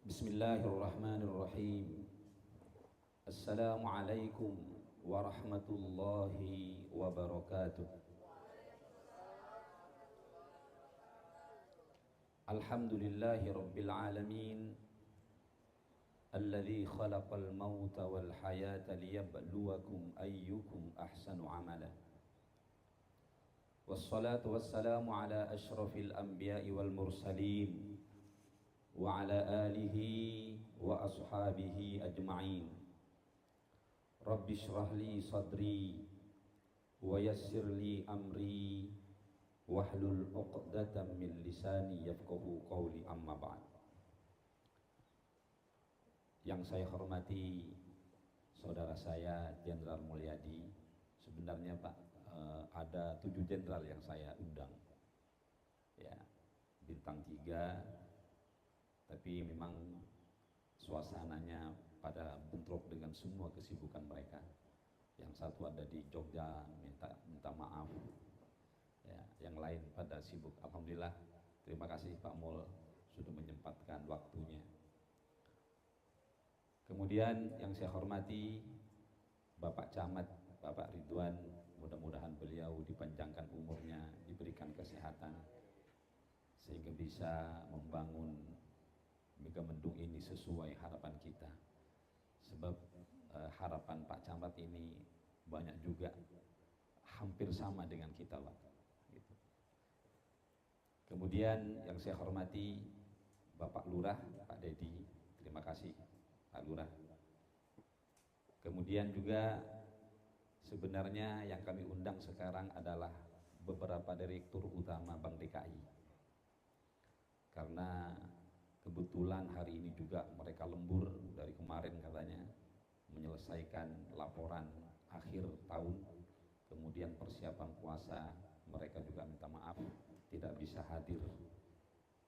Bismillahirrahmanirrahim. Assalamualaikum warahmatullahi wabarakatuh. Alhamdulillahi rabbil alamin, alladzi khalaqal mauta wal hayata liyabluwakum ayyukum ahsanu amala. Wassalatu wassalamu ala asyrafil anbiya'i wal mursalin wa ala alihi wa ashabihi ajma'in. Rabbi shrah li sadri wa yassir li amri wahlul 'uqdatam min lisani yafqahu qawli, amma ba'd. Yang saya hormati saudara saya Jenderal Mulyadi. Sebenarnya Pak, ada 7 jenderal yang saya undang, ya, bintang 3, tapi memang suasananya pada bentrok dengan semua kesibukan mereka. Yang satu ada di Jogja, minta maaf, ya, yang lain pada sibuk. Alhamdulillah, terima kasih Pak Mul sudah menyempatkan waktunya. Kemudian yang saya hormati Bapak Camat, Bapak Ridwan, mudah-mudahan beliau dipanjangkan umurnya, diberikan kesehatan sehingga bisa membangun Megamendung ini sesuai harapan kita. Sebab harapan Pak Camat ini banyak juga hampir sama dengan kita, Pak. Gitu. Kemudian yang saya hormati Bapak Lurah, Pak Dedi, terima kasih Pak Lurah. Kemudian juga sebenarnya yang kami undang sekarang adalah beberapa direktur utama Bank DKI. Karena kebetulan hari ini juga mereka lembur dari kemarin katanya, menyelesaikan laporan akhir tahun, kemudian persiapan puasa. Mereka juga minta maaf tidak bisa hadir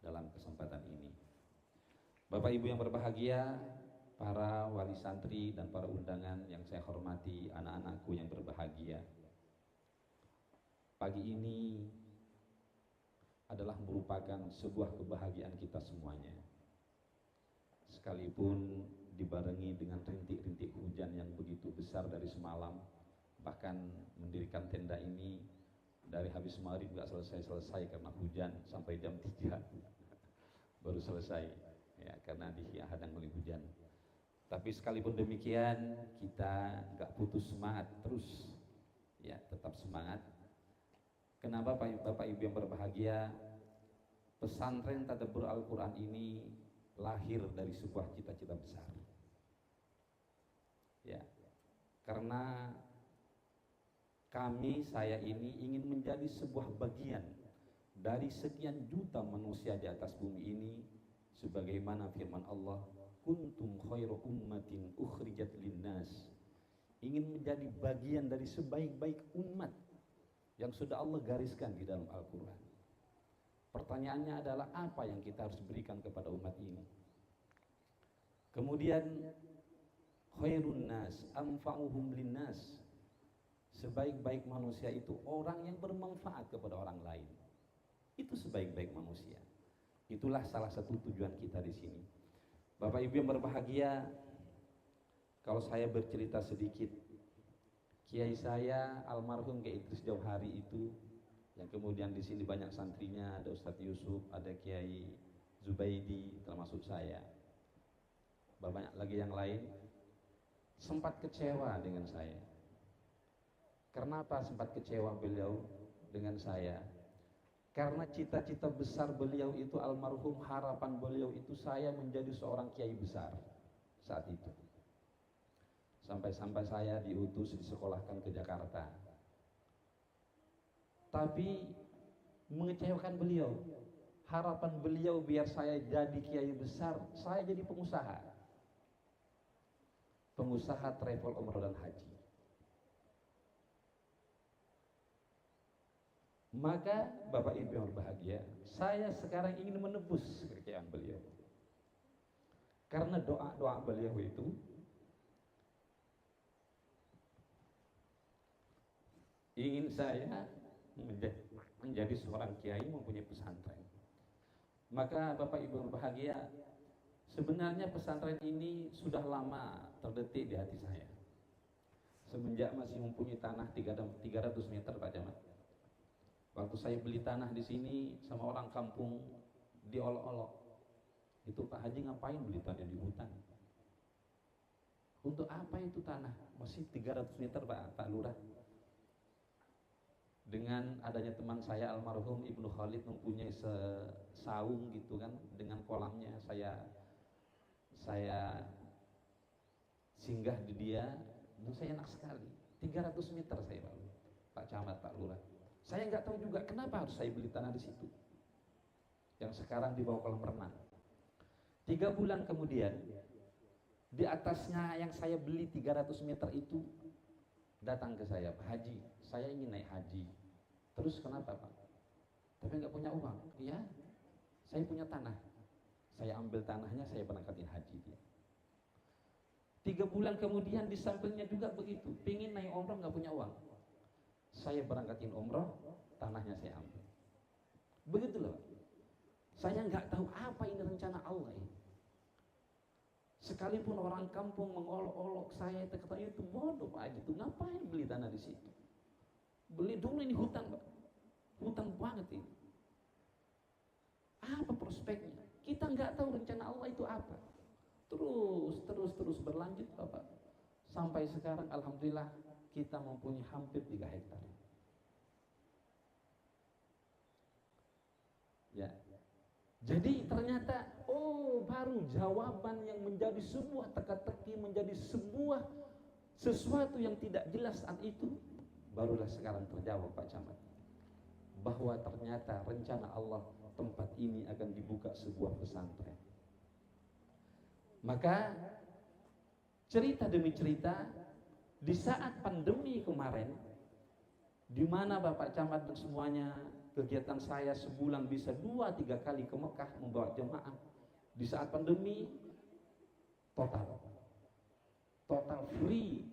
dalam kesempatan ini. Bapak Ibu yang berbahagia, para wali santri dan para undangan yang saya hormati, anak-anakku yang berbahagia, pagi ini adalah merupakan sebuah kebahagiaan kita semuanya. Sekalipun dibarengi dengan rintik-rintik hujan yang begitu besar dari semalam, bahkan mendirikan tenda ini dari habis maghrib nggak selesai karena hujan, sampai jam 3 baru selesai, ya, karena dihadang oleh hujan. Tapi sekalipun demikian, kita nggak putus semangat terus, ya, tetap semangat. Kenapa Bapak Ibu yang berbahagia? Pesantren Tadabbur Al-Quran ini lahir dari sebuah cita-cita besar, ya, karena saya ini ingin menjadi sebuah bagian dari sekian juta manusia di atas bumi ini, sebagaimana firman Allah, kuntum khairu ummatin ukhrijat linnas, ingin menjadi bagian dari sebaik-baik umat yang sudah Allah gariskan di dalam Al-Quran. Pertanyaannya adalah apa yang kita harus berikan kepada umat ini? Kemudian khairun nas anfa'uhum linnas, sebaik-baik manusia itu orang yang bermanfaat kepada orang lain. Itu sebaik-baik manusia. Itulah salah satu tujuan kita di sini. Bapak Ibu yang berbahagia, kalau saya bercerita sedikit, kiai saya almarhum Kiai Idris Jauhari itu, yang kemudian di sini banyak santrinya, ada Ustadz Yusuf, ada Kiai Zubaidi, termasuk saya, banyak lagi yang lain, sempat kecewa dengan saya. Kenapa sempat kecewa beliau dengan saya? Karena cita-cita besar beliau itu, almarhum, harapan beliau itu saya menjadi seorang kiai besar saat itu. Sampai-sampai saya diutus disekolahkan ke Jakarta. Tapi mengecewakan beliau. Harapan beliau biar saya jadi kiai besar, saya jadi pengusaha. Pengusaha travel umroh dan haji. Maka Bapak Ibu yang berbahagia, saya sekarang ingin menebus kekecewaan beliau. Karena doa-doa beliau itu ingin saya menjadi seorang kiai mempunyai pesantren. Maka Bapak Ibu berbahagia, Sebenarnya pesantren ini sudah lama terdetik di hati saya. Semenjak masih mempunyai tanah 300 meter Pak Camat. Waktu saya beli tanah di sini sama orang kampung diolok-olok. Itu Pak Haji ngapain beli tanah di hutan? Untuk apa itu tanah? Masih 300 meter Pak Lurah. Dengan adanya teman saya almarhum Ibnu Khalid mempunyai saung gitu kan, dengan kolamnya saya singgah di dia, dan saya enak sekali. 300 meter saya Pak Camat, Pak Lurah. Saya nggak tahu juga kenapa harus saya beli tanah di situ, yang sekarang di bawah kolam renang. 3 bulan kemudian, di atasnya yang saya beli 300 meter itu datang ke saya, Pak Haji, saya ingin naik haji. Terus kenapa Pak? Tapi nggak punya uang. Iya, saya punya tanah. Saya ambil tanahnya, saya berangkatin haji dia. 3 bulan kemudian di sampingnya juga begitu, pengen naik umroh nggak punya uang. Saya berangkatin umroh, tanahnya saya ambil. Begitu loh. Saya nggak tahu apa ini rencana Allah ini. Sekalipun orang kampung mengolok-olok saya, kata itu bodoh Pak Haji, itu ngapain beli tanah di situ? Beli dulu, ini hutan Pak, hutan banget ini. Apa prospeknya? Kita nggak tahu rencana Allah itu apa. Terus berlanjut Bapak. Sampai sekarang alhamdulillah kita mempunyai hampir 3 hektar. Ya. Jadi ternyata baru jawaban yang menjadi sebuah teka-teki, menjadi sesuatu yang tidak jelas saat itu, barulah sekarang terjawab Pak Camat. Bahwa ternyata rencana Allah tempat ini akan dibuka sebuah pesantren. Maka cerita demi cerita, di saat pandemi kemarin, di mana Bapak Camat dan semuanya, kegiatan saya sebulan bisa 2-3 kali ke Mekah membawa jemaah. Di saat pandemi total free,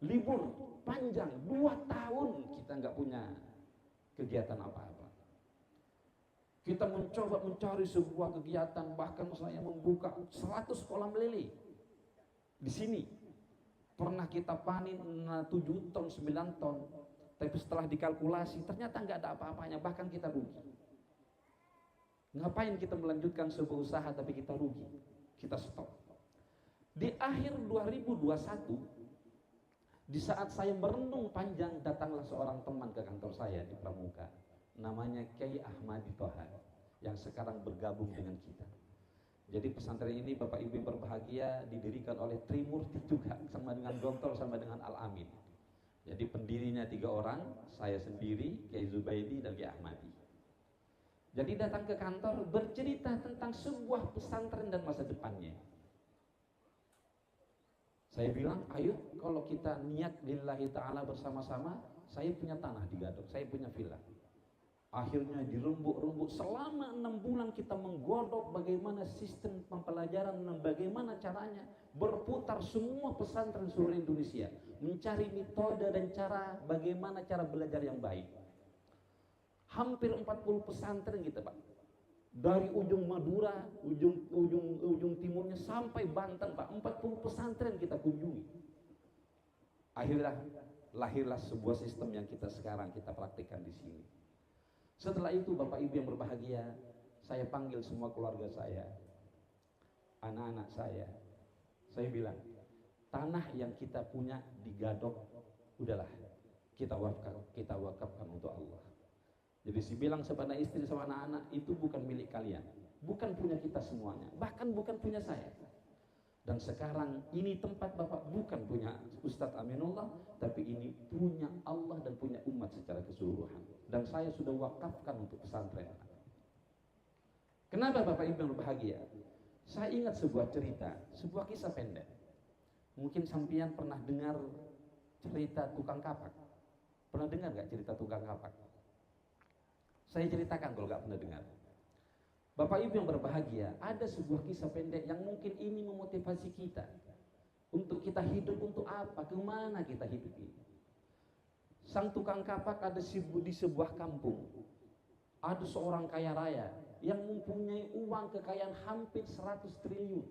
libur panjang 2 tahun kita nggak punya kegiatan apa-apa. Kita mencoba mencari sebuah kegiatan, bahkan saya membuka 100 kolam lele di sini. Pernah kita panen 7 ton, 9 ton, tapi setelah dikalkulasi ternyata nggak ada apa-apanya, bahkan kita rugi. Ngapain kita melanjutkan sebuah usaha tapi kita rugi? Kita stop. Di akhir 2021, di saat saya merenung panjang, datanglah seorang teman ke kantor saya di Pramuka. Namanya Kiai Ahmadi Toha, yang sekarang bergabung dengan kita. Jadi pesantren ini Bapak Ibu yang berbahagia didirikan oleh Trimurti juga, sama dengan Gontor, sama dengan Al-Amin. Jadi pendirinya 3 orang, saya sendiri, Kiai Zubaidi dan Kiai Ahmadi. Jadi datang ke kantor bercerita tentang sebuah pesantren dan masa depannya. Saya bilang, ayo kalau kita niat lillahi ta'ala bersama-sama, saya punya tanah di Gadok, saya punya villa. Akhirnya dirembuk-rembuk selama 6 bulan kita menggodok bagaimana sistem pembelajaran dan bagaimana caranya, berputar semua pesantren seluruh Indonesia, mencari metode dan bagaimana cara belajar yang baik. Hampir 40 pesantren kita Pak, dari ujung Madura, ujung timurnya sampai Banten Pak, 40 pesantren kita kunjungi. Akhirnya lahirlah sebuah sistem yang sekarang kita praktikkan di sini. Setelah itu Bapak Ibu yang berbahagia, saya panggil semua keluarga saya, anak-anak saya bilang, tanah yang kita punya di Gadok, udahlah kita wakafkan untuk Allah. Jadi si bilang kepada istri sama anak-anak, itu bukan milik kalian, bukan punya kita semuanya, bahkan bukan punya saya. Dan sekarang ini tempat Bapak bukan punya Ustadz Aminullah, tapi ini punya Allah dan punya umat secara keseluruhan. Dan saya sudah wakafkan untuk pesantren. Kenapa Bapak Ibu yang berbahagia? Saya ingat sebuah cerita, sebuah kisah pendek. Mungkin sampean pernah dengar cerita tukang kapak. Pernah dengar gak cerita tukang kapak? Saya ceritakan kalau gak pernah dengar. Bapak Ibu yang berbahagia, ada sebuah kisah pendek yang mungkin ini memotivasi kita untuk kita hidup untuk apa, kemana kita hidup ini. Sang tukang kapak ada di sebuah kampung. Ada seorang kaya raya, yang mempunyai uang kekayaan hampir 100 triliun.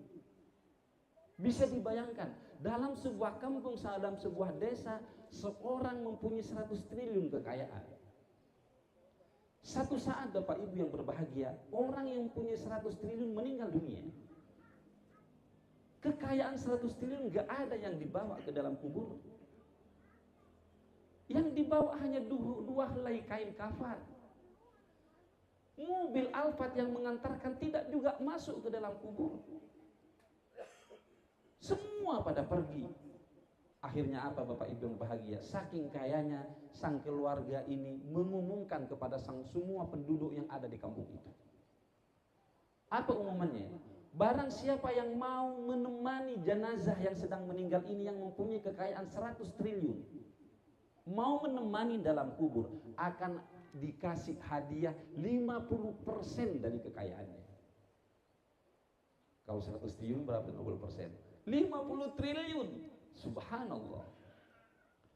Bisa dibayangkan, dalam sebuah kampung, dalam sebuah desa, seorang mempunyai 100 triliun kekayaan. Satu saat Bapak Ibu yang berbahagia, orang yang punya 100 triliun meninggal dunia. Kekayaan 100 triliun gak ada yang dibawa ke dalam kubur. Yang dibawa hanya dua helai kain kafan. Mobil Alphard yang mengantarkan tidak juga masuk ke dalam kubur. Semua pada pergi. Akhirnya apa Bapak Ibu yang bahagia? Saking kayanya sang keluarga ini mengumumkan kepada semua penduduk yang ada di kampung itu. Apa umumannya? Barang siapa yang mau menemani jenazah yang sedang meninggal ini, yang mempunyai kekayaan 100 triliun, mau menemani dalam kubur, akan dikasih hadiah 50% dari kekayaannya. Kalau 100 triliun berapa 50%? 50 triliun. Subhanallah.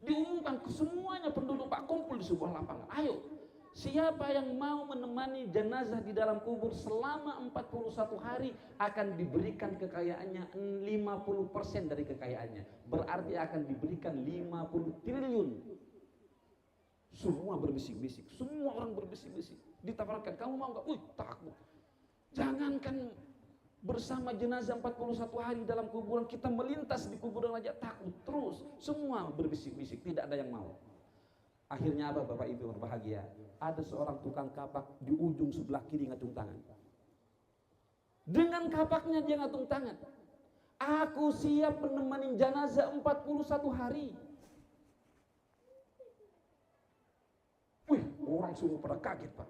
Diumumkan ke semuanya penduduk Pak kumpul di sebuah lapangan. Ayo, siapa yang mau menemani jenazah di dalam kubur selama 41 hari akan diberikan kekayaannya 50% dari kekayaannya. Berarti akan diberikan 50 triliun. Semua berbisik-bisik, semua orang berbisik-bisik. Ditawarkan, kamu mau nggak? Wih, takut. Jangankan bersama jenazah 41 hari dalam kuburan, kita melintas di kuburan aja takut terus. Semua berbisik-bisik, tidak ada yang mau. Akhirnya apa Bapak Ibu berbahagia? Ada seorang tukang kapak di ujung sebelah kiri ngacung tangan. Dengan kapaknya dia ngacung tangan. Aku siap menemani jenazah 41 hari. Wih, orang semua pada kaget Pak.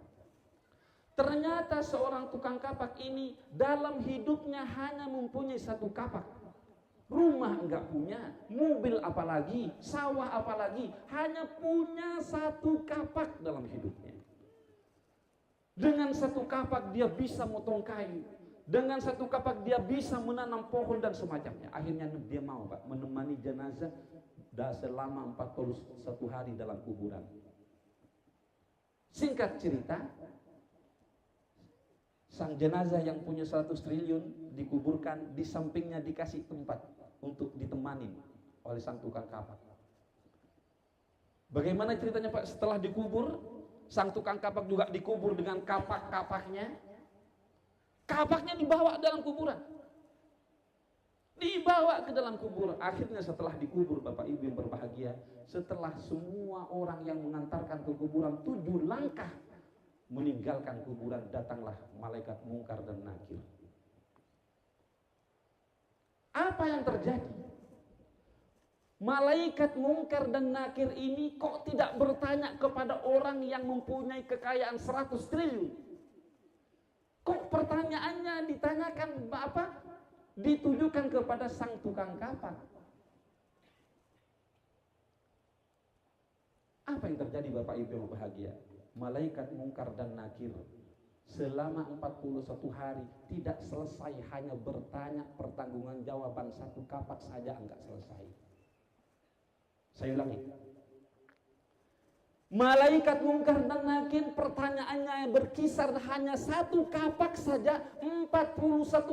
Ternyata seorang tukang kapak ini dalam hidupnya hanya mempunyai satu kapak. Rumah enggak punya, mobil apalagi, sawah apalagi, hanya punya satu kapak dalam hidupnya. Dengan satu kapak dia bisa motong kayu, dengan satu kapak dia bisa menanam pohon dan semacamnya. Akhirnya dia mau Pak menemani jenazah selama 41 hari dalam kuburan. Singkat cerita, sang jenazah yang punya 100 triliun dikuburkan, di sampingnya dikasih tempat untuk ditemani oleh sang tukang kapak. Bagaimana ceritanya Pak? Setelah dikubur, sang tukang kapak juga dikubur dengan kapak-kapaknya. Kapaknya dibawa dalam kuburan. Dibawa ke dalam kubur. Akhirnya setelah dikubur Bapak Ibu yang berbahagia, setelah semua orang yang mengantarkan ke kuburan 7 langkah meninggalkan kuburan, datanglah malaikat mungkar dan nakir. Apa yang terjadi? Malaikat mungkar dan nakir ini kok tidak bertanya kepada orang yang mempunyai kekayaan 100 triliun? Kok pertanyaannya ditanyakan apa? Ditujukan kepada sang tukang kapak. Apa yang terjadi Bapak Ibu yang bahagia? Malaikat mungkar dan nakir selama 41 hari tidak selesai hanya bertanya pertanggungan jawaban satu kapak saja enggak selesai. Saya ulangi. Malaikat mungkar dan nakir pertanyaannya berkisar hanya satu kapak saja, 41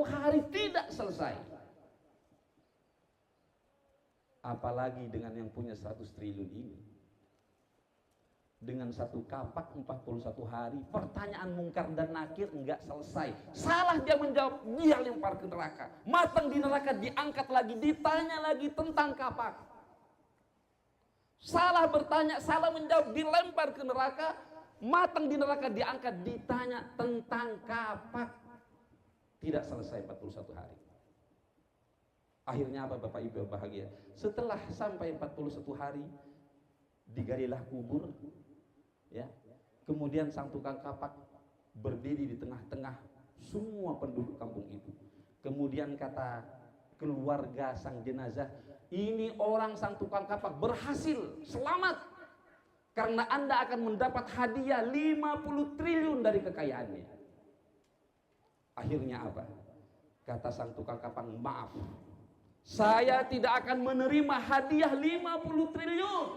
hari tidak selesai. Apalagi dengan yang punya 100 triliun ini. Dengan satu kapak 41 hari, pertanyaan mungkar dan nakir enggak selesai. Salah dia menjawab, dia lempar ke neraka. Matang di neraka, diangkat lagi, ditanya lagi tentang kapak. Salah bertanya, salah menjawab, dilempar ke neraka. Matang di neraka, diangkat, ditanya tentang kapak. Tidak selesai 41 hari. Akhirnya apa Bapak Ibu bahagia? Setelah sampai 41 hari, digalilah kubur. Ya, kemudian sang tukang kapak berdiri di tengah-tengah semua penduduk kampung itu. Kemudian kata keluarga sang jenazah, ini orang sang tukang kapak berhasil, selamat, karena Anda akan mendapat hadiah 50 triliun dari kekayaannya. Akhirnya apa? Kata sang tukang kapak, maaf, saya tidak akan menerima hadiah 50 triliun.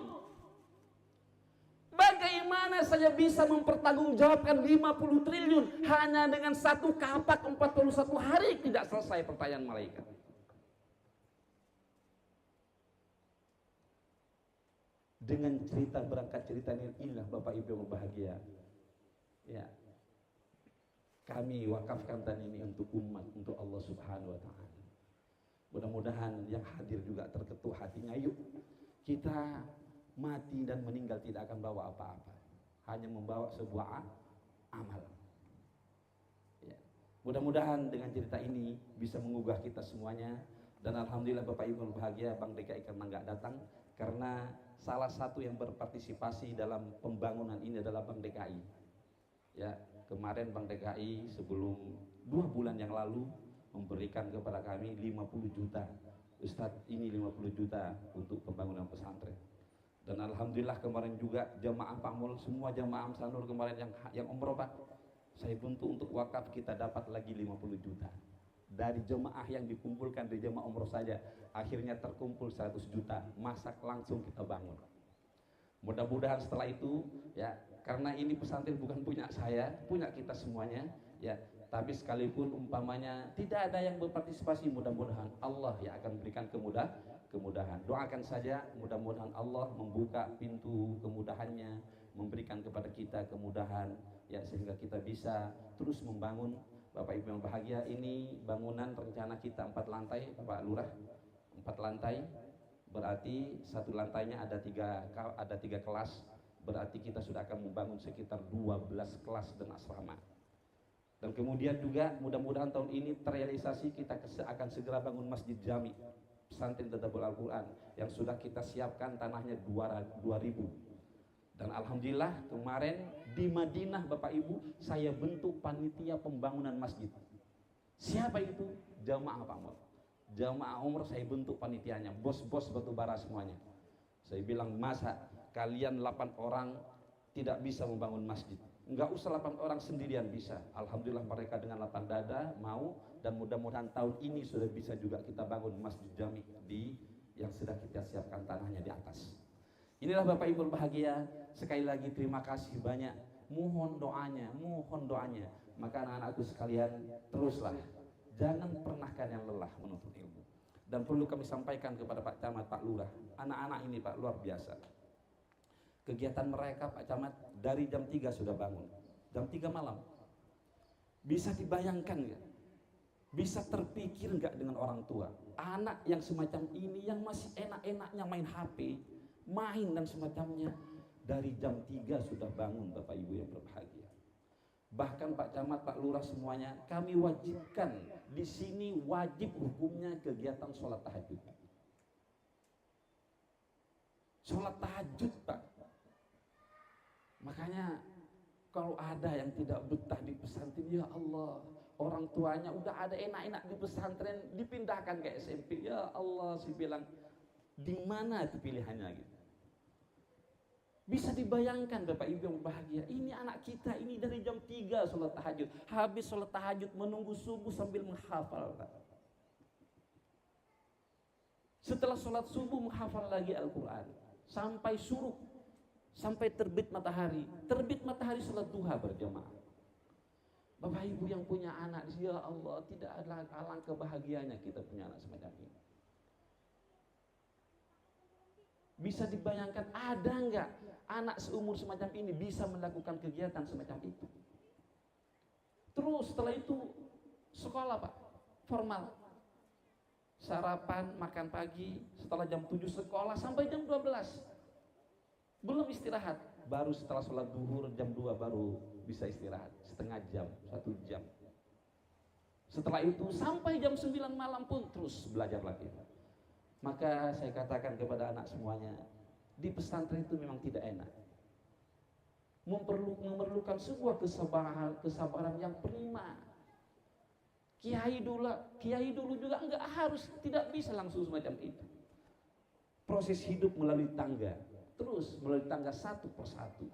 Bagaimana saya bisa mempertanggungjawabkan 50 triliun hanya dengan satu kapak 41 hari tidak selesai pertanyaan malaikat. Dengan cerita berangkat cerita ini, inilah Bapak Ibu yang berbahagia. Ya. Kami wakafkan tadi ini untuk umat, untuk Allah Subhanahu wa taala. Mudah-mudahan yang hadir juga terketuk hatinya. Yuk kita mati dan meninggal tidak akan bawa apa-apa, hanya membawa sebuah amal. Ya. Mudah-mudahan dengan cerita ini bisa mengugah kita semuanya. Dan alhamdulillah Bapak Ibu berbahagia, Bank DKI karena nggak datang, karena salah satu yang berpartisipasi dalam pembangunan ini adalah Bank DKI. Ya, kemarin Bank DKI sebelum 2 bulan yang lalu memberikan kepada kami 50 juta. Ustadz, ini 50 juta untuk pembangunan pesantren. Dan alhamdulillah kemarin juga jamaah Pak Mul, semua jamaah Amsanur kemarin yang umroh Pak, saya bantu untuk wakaf, kita dapat lagi 50 juta. Dari jemaah yang dikumpulkan di jemaah umroh saja, akhirnya terkumpul 100 juta, masak langsung kita bangun. Mudah-mudahan setelah itu, ya, karena ini pesantren bukan punya saya, punya kita semuanya, ya. Tapi sekalipun umpamanya tidak ada yang berpartisipasi, mudah-mudahan Allah yang akan berikan kemudahan. Doakan saja, mudah-mudahan Allah membuka pintu kemudahannya, memberikan kepada kita kemudahan, ya, sehingga kita bisa terus membangun. Bapak Ibu yang bahagia, ini bangunan rencana kita 4 lantai, Pak Lurah, 4 lantai, berarti satu lantainya ada 3 kelas, berarti kita sudah akan membangun sekitar 12 kelas dan asrama. Dan kemudian juga mudah-mudahan tahun ini terrealisasi, kita akan segera bangun masjid jami, pesantren Tadabbur Al-Quran, yang sudah kita siapkan tanahnya 2.000. Dan alhamdulillah kemarin di Madinah Bapak Ibu, saya bentuk panitia pembangunan masjid. Siapa itu? Jamaah Pak Mul. Jamaah umroh saya bentuk panitianya, bos-bos batubara semuanya. Saya bilang, masa kalian 8 orang tidak bisa membangun masjid? Enggak usah 8 orang sendirian bisa. Alhamdulillah mereka dengan lapang dada mau, dan mudah-mudahan tahun ini sudah bisa juga kita bangun masjid jami yang sudah kita siapkan tanahnya di atas. Inilah Bapak Ibu bahagia, sekali lagi terima kasih banyak. Mohon doanya. Maka anak-anakku sekalian, teruslah, jangan pernah kalian lelah menuntut ilmu. Dan perlu kami sampaikan kepada Pak Camat, Pak Lurah, anak-anak ini Pak luar biasa. Kegiatan mereka Pak Camat dari jam 3 sudah bangun, jam 3 malam. Bisa dibayangkan nggak? Bisa terpikir nggak dengan orang tua? Anak yang semacam ini, yang masih enak-enaknya main HP, main dan semacamnya, dari jam 3 sudah bangun Bapak Ibu yang berbahagia. Bahkan Pak Camat, Pak Lurah semuanya, kami wajibkan di sini, wajib hukumnya kegiatan sholat tahajud. Sholat tahajud Pak. Makanya kalau ada yang tidak betah di pesantren, ya Allah, orang tuanya udah ada enak-enak di pesantren, dipindahkan ke SMP. Ya Allah, saya bilang, di mana itu pilihannya gitu. Bisa dibayangkan Bapak Ibu yang bahagia, ini anak kita ini dari jam 3 sholat tahajud, habis sholat tahajud menunggu subuh sambil menghafal. Setelah sholat subuh menghafal lagi Al-Quran sampai suruh, sampai terbit matahari sholat duha berjamaah. Bapak Ibu yang punya anak, ya Allah, tidak ada alangkah bahagianya kita punya anak semacam ini. Bisa dibayangkan, ada nggak anak seumur semacam ini bisa melakukan kegiatan semacam itu? Terus setelah itu sekolah Pak, formal, sarapan, makan pagi, setelah jam 7 sekolah sampai jam 12, belum istirahat, baru setelah sholat duhur jam 2 baru bisa istirahat, setengah jam, 1 jam. Setelah itu sampai jam 9 malam pun terus belajar lagi. Maka saya katakan kepada anak semuanya, di pesantren itu memang tidak enak, memerlukan sebuah kesabaran yang prima. Kiai dulu juga enggak harus, tidak bisa langsung semacam itu. Proses hidup melalui tangga, terus melalui tangga satu persatu,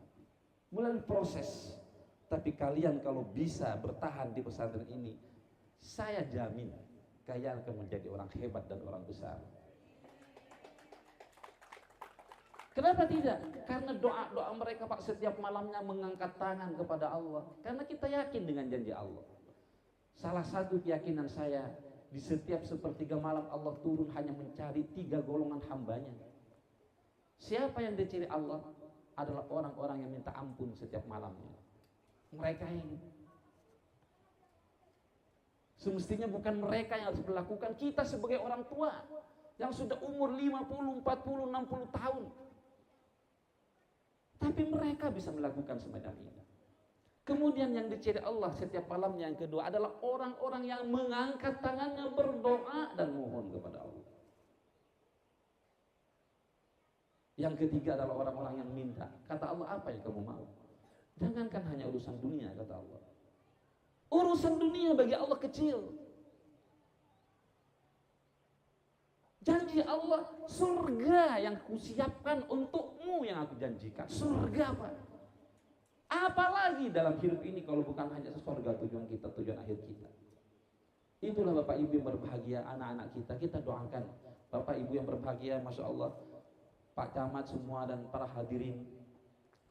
melalui proses. Tapi kalian kalau bisa bertahan di pesantren ini, saya jamin kalian akan menjadi orang hebat dan orang besar. Kenapa tidak? Karena doa-doa mereka Pak setiap malamnya mengangkat tangan kepada Allah. Karena kita yakin dengan janji Allah. Salah satu keyakinan saya, di setiap sepertiga malam Allah turun hanya mencari 3 golongan hambanya. Siapa yang dicari Allah? Adalah orang-orang yang minta ampun setiap malamnya. Mereka ini. Semestinya bukan mereka yang harus melakukan, kita sebagai orang tua yang sudah umur 50, 40, 60 tahun. Tapi mereka bisa melakukan semacam ini. Kemudian yang dicari Allah setiap malamnya yang kedua adalah orang-orang yang mengangkat tangannya berdoa dan mohon kepada Allah. Yang ketiga adalah orang-orang yang minta. Kata Allah, apa yang kamu mau? Jangankan hanya urusan dunia, kata Allah. Urusan dunia bagi Allah kecil. Janji Allah, surga yang kusiapkan untukmu yang aku janjikan. Surga Pak. Apalagi dalam hidup ini kalau bukan hanya surga tujuan kita, tujuan akhir kita. Itulah Bapak Ibu yang berbahagia, anak-anak kita. Kita doakan Bapak Ibu yang berbahagia, Masya Allah, Pak Camat semua dan para hadirin.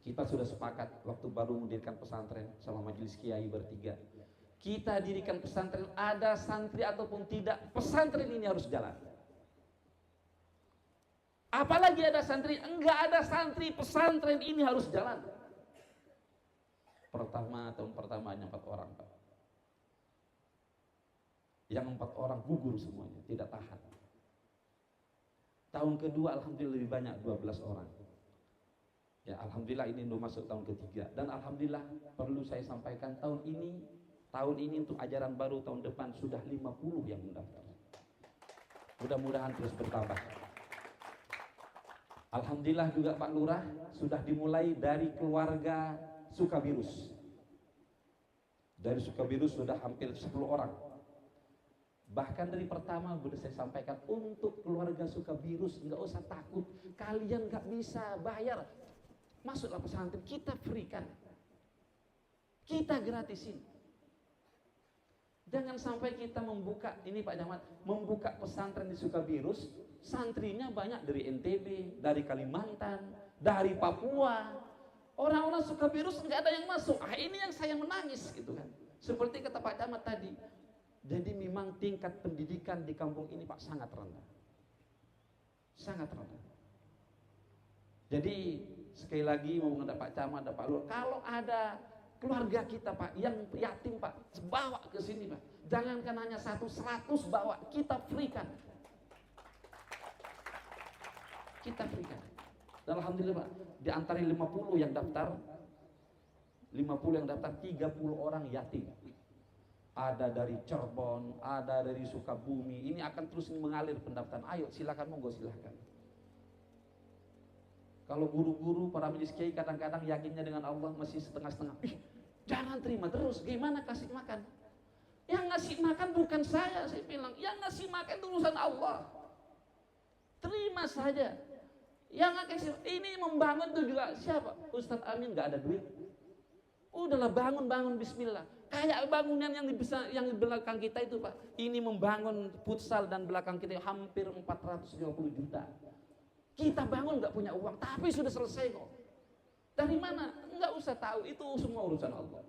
Kita sudah sepakat waktu baru mendirikan pesantren sama majelis kiai bertiga. Kita dirikan pesantren, ada santri ataupun tidak, pesantren ini harus jalan. Apalagi ada santri, enggak ada santri, pesantren ini harus jalan. Tahun pertama hanya 4 orang Pak. Yang 4 orang gugur semuanya, tidak tahan. Tahun kedua alhamdulillah lebih banyak, 12 orang. Ya alhamdulillah ini udah masuk tahun ketiga. Dan alhamdulillah perlu saya sampaikan tahun ini untuk ajaran baru tahun depan sudah 50 yang mendaftar. Mudah-mudahan terus bertambah. Alhamdulillah juga Pak Lurah sudah dimulai dari keluarga Sukabirus. Dari Sukabirus sudah hampir 10 orang. Bahkan dari pertama sudah saya sampaikan, untuk keluarga Sukabirus nggak usah takut, kalian nggak bisa bayar, masuklah pesantren, kita free-kan, kita gratisin. Jangan sampai kita membuka, ini Pak Camat, membuka pesantren di Sukabirus, santrinya banyak dari NTB, dari Kalimantan, dari Papua. Orang-orang Sukabirus nggak ada yang masuk. Ini yang saya menangis gitu kan. Seperti kata Pak Camat tadi. Jadi memang tingkat pendidikan di kampung ini Pak sangat rendah. Sangat rendah. Jadi sekali lagi mau menghadap Pak Camat, ada Pak Lurah, kalau ada keluarga kita Pak yang yatim Pak, bawa ke sini Pak. Jangankan hanya 100 bawa, kita free-kan. Kita free-kan. Dan alhamdulillah Pak, di antara 50 yang daftar, 30 orang yatim. Ada dari Cirebon, ada dari Sukabumi. Ini akan terus mengalir pendaftaran. Ayo silakan, monggo silakan. Kalau guru-guru, para majelis kiai kadang-kadang yakinnya dengan Allah masih setengah-setengah. Jangan terima terus, gimana kasih makan? Yang ngasih makan bukan saya bilang. Yang ngasih makan itu urusan Allah. Terima saja. Yang ngasih, ini membangun itu juga siapa? Ustadz Amin nggak ada duit. Udahlah bangun bismillah. Kayak bangunan yang di belakang kita itu Pak. Ini membangun futsal dan belakang kita hampir 450 juta. Kita bangun nggak punya uang, tapi sudah selesai kok. Dari mana? Nggak usah tahu, itu semua urusan Allah.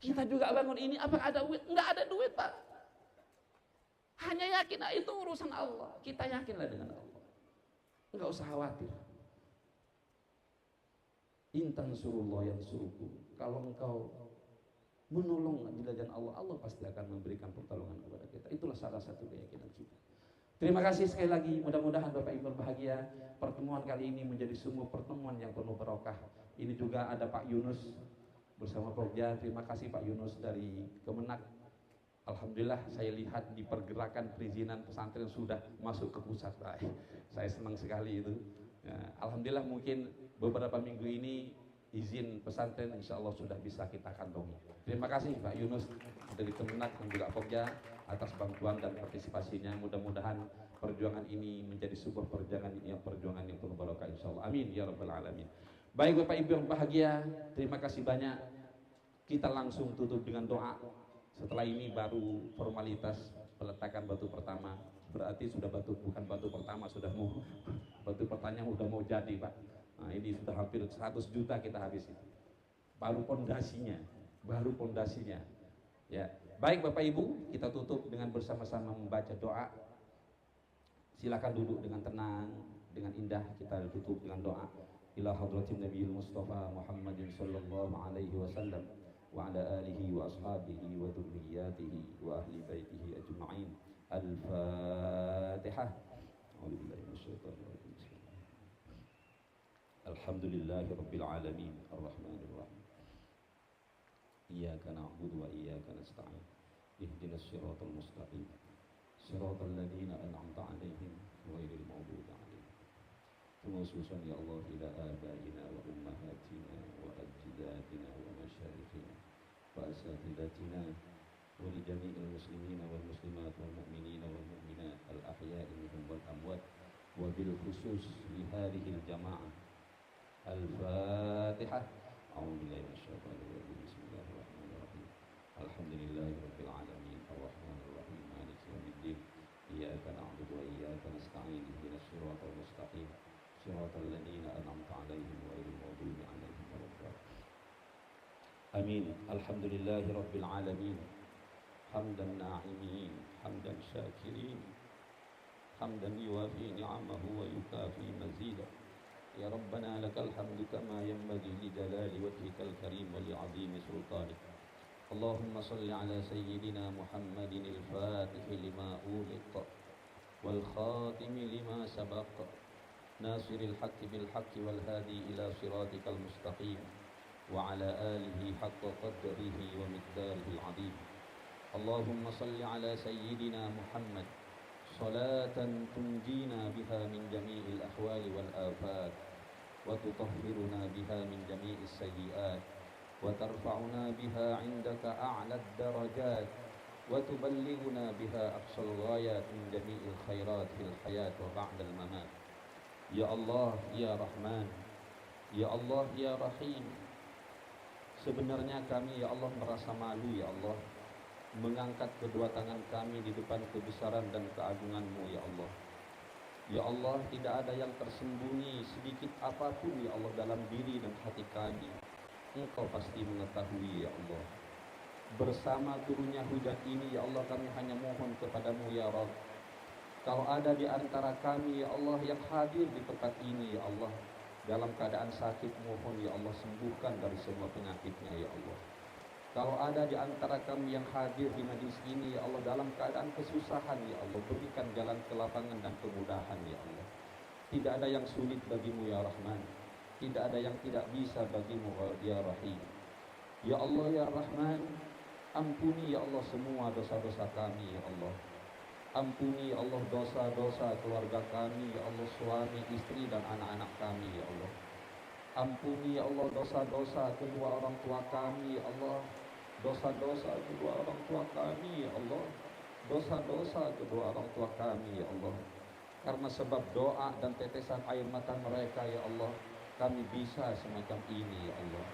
Kita juga bangun ini, apa ada duit? Nggak ada duit Pak. Hanya yakin, itu urusan Allah. Kita yakinlah dengan Allah. Nggak usah khawatir. Intan surullah yang suruhku. Kalau engkau menolong di jalan Allah, Allah pasti akan memberikan pertolongan kepada kita. Itulah salah satu keyakinan kita. Terima kasih sekali lagi. Mudah-mudahan Bapak Ibu berbahagia. Pertemuan kali ini menjadi semua pertemuan yang penuh barokah. Ini juga ada Pak Yunus bersama Pokja. Terima kasih Pak Yunus dari Kemenak. Alhamdulillah saya lihat di pergerakan perizinan pesantren sudah masuk ke pusat. Saya senang sekali itu. Ya, alhamdulillah mungkin beberapa minggu ini izin pesantren insya Allah sudah bisa kita kantongi. Terima kasih Pak Yunus dari Kemenak dan juga Pokja atas bantuan dan partisipasinya. Mudah-mudahan perjuangan ini menjadi sebuah perjuangan yang penuh barokah insya Allah. Amin ya rabbal alamin. Baik Bapak Ibu yang bahagia, terima kasih banyak. Kita langsung tutup dengan doa. Setelah ini baru formalitas peletakan batu pertama, berarti sudah bukan batu pertama, sudah mau batu pertanyaan udah mau jadi, Pak. Nah, ini sudah hampir 100 juta kita habisin. Baru pondasinya. Ya. Baik Bapak Ibu, kita tutup dengan bersama-sama membaca doa. Silakan duduk dengan tenang, dengan indah, kita tutup dengan doa. Ila hadratin Nabiyil Mustafa Muhammadin sallallahu alaihi wasallam wa ala alihi wa ashabihi wa dzurriyyatihi wa ahli baitihi ajma'in. Al-Fatihah. A'udzubillahi minasyaitonir rajim. Alhamdulillahi rabbil alamin arrahmanir rahim. Iyyaka na'budu wa iyyaka nasta'in. Ihdinas siratal mustaqim. Siratal ladzina an'amta 'alaihim ghairil maghdubi 'alaihim. Khususan ya Allah ila abaina wa ummahatina wa ajdadina wa masyayikhina wa asatidatina wa li jami'il muslimina wal muslimat wal mu'minina wal mu'minat al ahya'i minhum wal amwat wa bil khusus li hadhihi al jama'ah. Al-Fatihah. A'udzubillahi minasyaitonir rajim. Bismillahirrahmanirrahim. Alhamdulillahirabbil alamin arrahmanir rahim maliki yaumiddin. Iyyaka na'budu wa iyyaka nasta'in ihdinas siratal mustaqim siratal ladzina an'amta 'alaihim ghairil maghdubi 'alaihim waladdallin. Amin. Alhamdulillahirabbil alamin. Hamdan na'imin, hamdan syakirin, hamdan yuwafi ni'amahu wa yukafi mazidah. Ya Rabbana lakal hamdu kama yanbaghi li jalali wajhikal karim wa li 'azimi sultanik. Allahumma salli ala sayyidina Muhammadin al-Fatih lima uliq wal khatim lima sabaq nasiril haqqi bil haqqi wal hadi ila siratikal mustaqim wa ala alihi haqqa qadrihi wa miqdarihi al-'azim. Allahumma salli ala sayyidina Muhammad salatan tunjina biha min jami'il ahwali wal afat wa tutahhiruna biha min jami'is sayyi'at wa tarfa'una biha 'indaka a'lad darajat wa tuballighuna biha aqsal ghayat min jami'il khairat fil hayat wa ba'dal mamat. Ya Allah, ya Rahman, ya Allah, ya Rahim. Sebenarnya kami ya Allah merasa malu ya Allah mengangkat kedua tangan kami di depan kebesaran dan keagungan-Mu ya Allah. Ya Allah, tidak ada yang tersembunyi sedikit apapun ya Allah dalam diri dan hati kami. Engkau pasti mengetahui ya Allah. Bersama turunnya hujan ini ya Allah, kami hanya mohon kepadamu ya Rabb. Kau ada di antara kami ya Allah yang hadir di tempat ini ya Allah, dalam keadaan sakit, mohon ya Allah sembuhkan dari semua penyakitnya ya Allah. Kalau ada di antara kami yang hadir di majlis ini ya Allah dalam keadaan kesusahan ya Allah, berikan jalan kelapangan dan kemudahan ya Allah. Tidak ada yang sulit bagimu ya Rahman, tidak ada yang tidak bisa bagimu ya Rahim. Ya Allah ya Rahman, ampuni ya Allah semua dosa-dosa kami ya Allah. Ampuni ya Allah dosa-dosa keluarga kami ya Allah, suami, istri dan anak-anak kami ya Allah. Ampuni ya Allah dosa-dosa kedua orang tua kami ya Allah. Dosa-dosa kedua orang tua kami ya Allah. Dosa-dosa kedua orang tua kami ya Allah. Karena sebab doa dan tetesan air mata mereka ya Allah, kami bisa semacam ini ya Allah.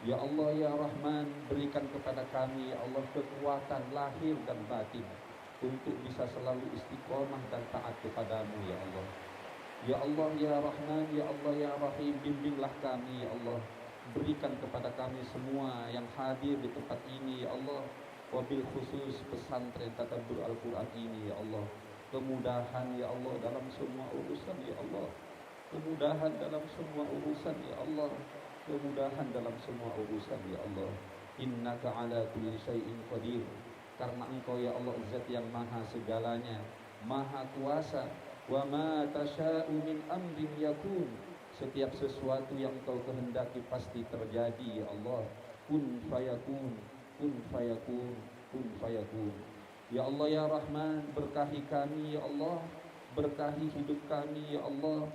Ya Allah ya Rahman, berikan kepada kami ya Allah kekuatan lahir dan batin untuk bisa selalu istiqomah dan taat kepadamu ya Allah. Ya Allah ya Rahman, ya Allah ya Rahim, bimbinglah kami ya Allah. Berikan kepada kami semua yang hadir di tempat ini ya Allah, wabil khusus pesantren tadabbur Al-Quran ini ya Allah, kemudahan ya Allah dalam semua urusan ya Allah. Kemudahan dalam semua urusan ya Allah. Kemudahan dalam semua urusan ya Allah. Innaka ala kulli syai'in qadir. Karena Engkau ya Allah zat yang maha segalanya, maha kuasa. Wa ma tasya'u min amrin yakun. Setiap sesuatu yang Engkau kehendaki pasti terjadi ya Allah. Kun fayakun, kun fayakun, kun fayakun. Ya Allah ya Rahman, berkahi kami ya Allah, berkahi hidup kami ya Allah,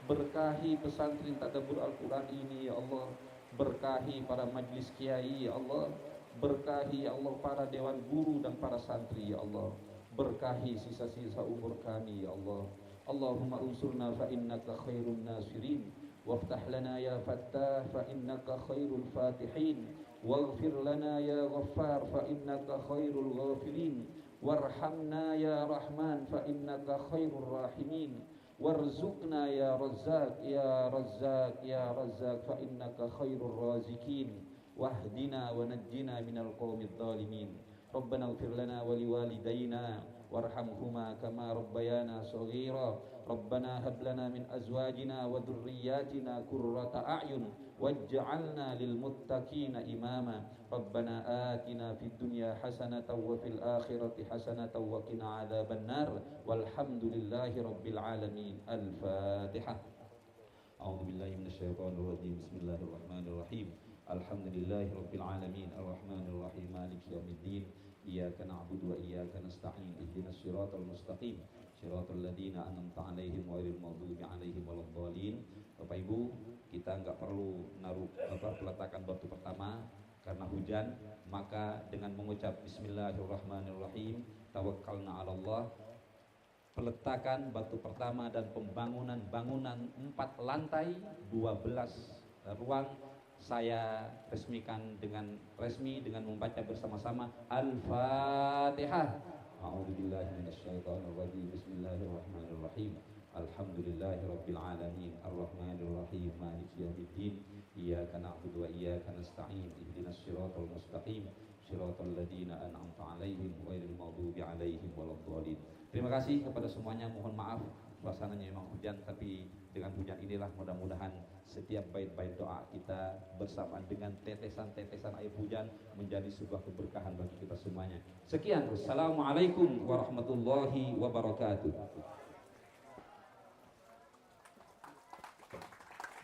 berkahi pesantren tadabbur Al-Quran ini ya Allah, berkahi para majlis kiai ya Allah, berkahi ya Allah para dewan guru dan para santri ya Allah, berkahi sisa-sisa umur kami ya Allah. Allahumma unsurna fa innaka khairun nasirin, waftah lana ya fattah fa innaka khairul fatihin, waghfir lana ya ghaffar fa innaka khairul ghafirin, warhamna ya Rahman fa innaka khairur rahimin, warzuqna ya Razzaq ya Razzaq ya Razzaq fa innaka khairur razikin, wahdina wa najjina minal qaumidz zalimin. Rabbana ighfir lana wa liwalidayna warhamhuma kama rabbayana shaghira. Rabbana hab lana min azwajina wa dhurriyyatina qurrata a'yun waj'alna lil muttaqina imama. Rabbana atina fid dunya hasanatan wa fil akhirati hasanatan wa qina adzabannar. Walhamdulillahi rabbil alamin. Al-Fatihah. A'udzu billahi minasyaitonir rajim. Bismillahirrahmanirrahim. Alhamdulillahi rabbil alamin arrahmanir rahim maliki yaumiddin iyyaka na'budu wa iyyaka nasta'in ihdinas siratal mustaqim siratal ladzina an'amta 'alaihim ghairil maghdubi 'alaihim waladdallin. Bapak Ibu, kita enggak perlu naruh peletakan batu pertama karena hujan, maka dengan mengucap bismillahirrahmanirrahim tawakkalna 'ala Allah, peletakan batu pertama dan pembangunan bangunan 4 lantai 12 ruang saya resmikan dengan resmi dengan membaca bersama-sama Al-Fatihah. A'udzubillahi minasyaitonir rajim. Bismillahirrahmanirrahim. Alhamdulillahirabbil alamin arrahmanir rahim maliki yaumiddin iyyaka na'budu wa iyyaka nasta'in ihdinas siratal mustaqim siratal ladzina an'amta 'alaihim ghairil maghdubi 'alaihim waladdallin. Terima kasih kepada semuanya, mohon maaf suasananya memang hujan, tapi dengan hujan inilah mudah-mudahan setiap bait-bait doa kita bersamaan dengan tetesan-tetesan air hujan menjadi sebuah keberkahan bagi kita semuanya. Sekian, wassalamualaikum warahmatullahi wabarakatuh.